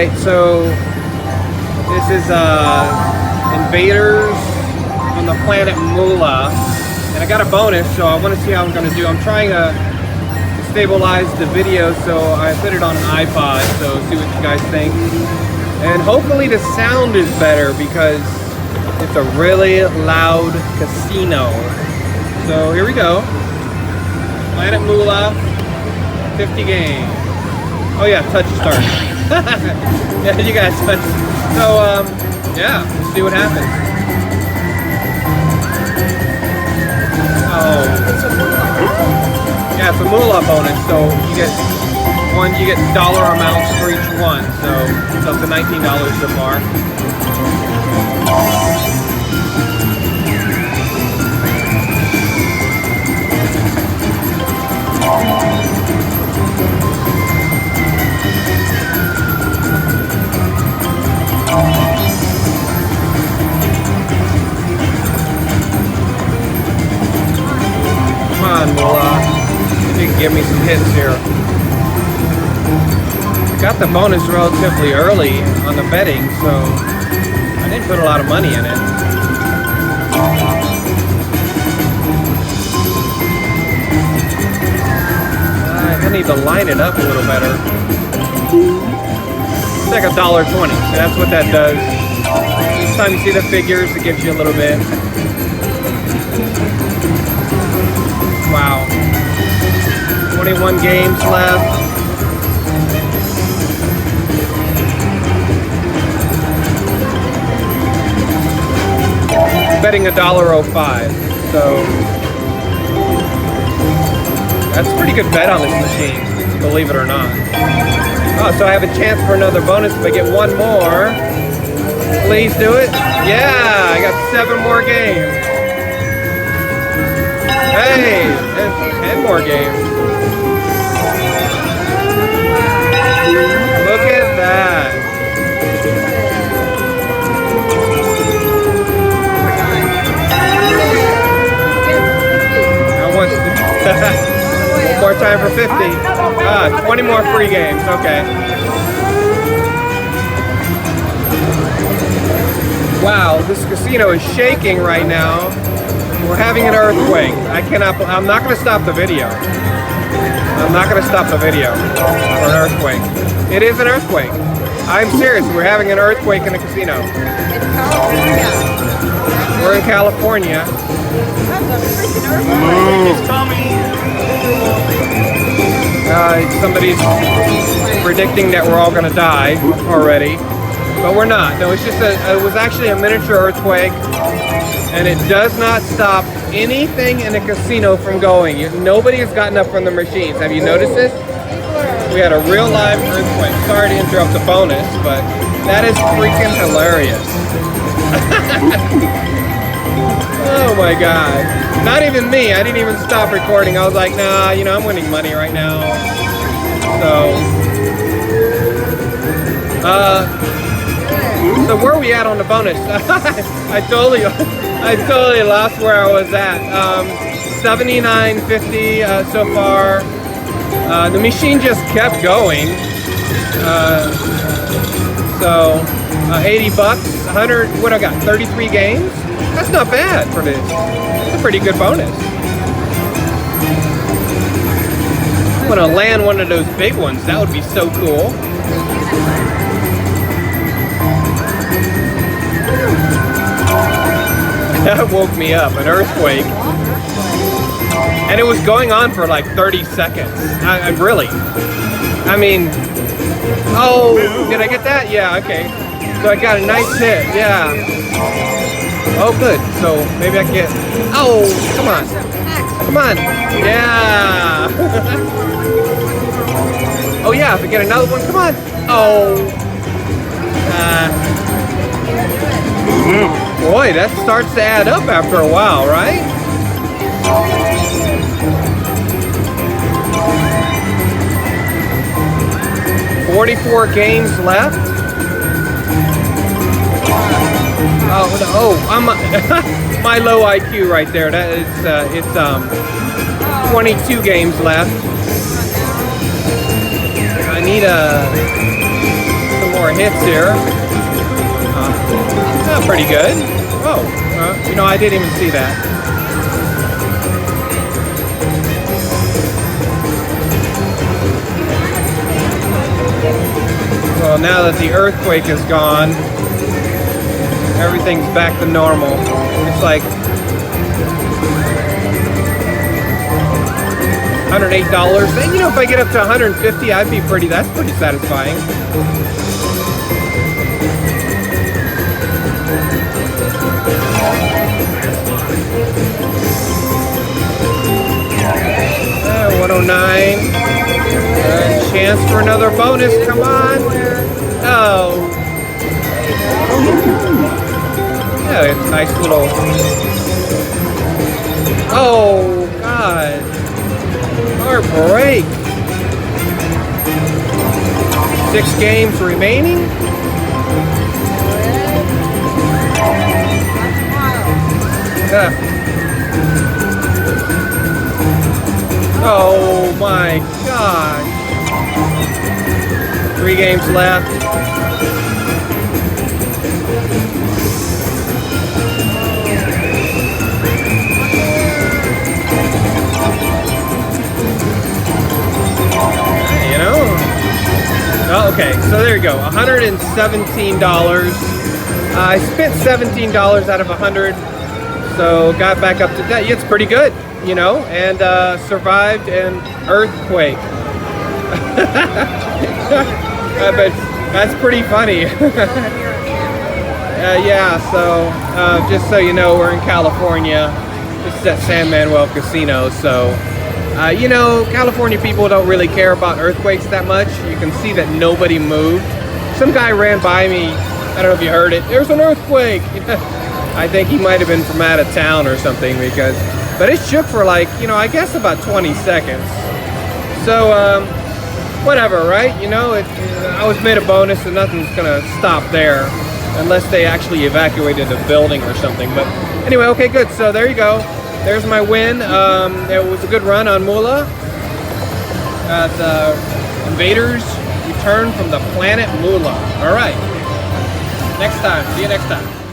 Alright, so this is Invaders on the planet Moolah. And I got a bonus, so I want to see how I'm going to do. I'm trying to stabilize the video, so I put it on an iPod, so see what you guys think. And hopefully the sound is better because it's a really loud casino. So here we go. Planet Moolah, 50 games. Oh yeah, touch start. Yeah, you guys touch. So yeah, let's see what happens. Oh, yeah, it's a moolah bonus. So you get dollar amounts for each one. So it's up to $19 so far. Come on, Moolah. You can give me some hits here. I got the bonus relatively early on the betting, so I didn't put a lot of money in it. I need to line it up a little better. It's like $1.20, so that's what that does. Each time you see the figures, it gives you a little bit. Wow. 21 games left. Betting $1.05. So that's a pretty good bet on this machine, believe it or not. Oh, so I have a chance for another bonus if I get one more. Please do it. Yeah, I got 7 more games. Hey, and 10 more games. Look at that. I want one more time for 50. 20 more free games. Okay. Wow, this casino is shaking right now. We're having an earthquake. I'm not going to stop the video. I'm not going to stop the video for an earthquake. It is an earthquake. I'm serious. We're having an earthquake in the casino. We're in California. It's coming. Somebody's predicting that we're all going to die already. But we're not. No, it's just it was actually a miniature earthquake. And it does not stop anything in the casino from going. Nobody has gotten up from the machines. Have you noticed this? We had a real live earthquake. Sorry to interrupt the bonus, but that is freaking hilarious. Oh my God. Not even me. I didn't even stop recording. I was like, nah, I'm winning money right now. So where are we at on the bonus? I totally lost where I was at. 79.50 so far. The machine just kept going. So 80 bucks, 100. What I got? 33 games. That's not bad for this. It's a pretty good bonus. I'm gonna land one of those big ones. That would be so cool. That woke me up, an earthquake. And it was going on for like 30 seconds. I really. I mean, oh, did I get that? Yeah, okay. So I got a nice hit, yeah. Oh, good. So maybe I can get, oh, come on. Come on. Yeah. Oh, yeah, if I get another one, come on. Oh. Boy, that starts to add up after a while, right? $44 games left. Oh, I'm my low IQ right there. That is, it's 22 games left. I need some more hits here. Pretty good. Oh, you know, I didn't even see that. Well, now that the earthquake is gone, everything's back to normal. It's like $108. And you know, if I get up to 150, that's pretty satisfying. Uh, 109. Chance for another bonus. Come on. Oh. Yeah, it's nice little. Oh God. Our break. 6 games remaining. Oh my gosh. 3 games left. You know? Oh, okay, so there you go. $117. I spent $17 out of 100. So got back up to that. It's pretty good, you know, and survived an earthquake. But that's pretty funny. Yeah, so just so you know, we're in California. This is at San Manuel Casino. So, you know, California people don't really care about earthquakes that much. You can see that nobody moved. Some guy ran by me. I don't know if you heard it. There's an earthquake. I think he might have been from out of town or something but it shook for like, you know, I guess about 20 seconds. So, whatever, right? You know, I was made a bonus, so nothing's gonna stop there unless they actually evacuated a building or something. But anyway, okay, good. So there you go. There's my win. It was a good run on Moolah. The invaders return from the planet Moolah. All right. Next time. See you next time.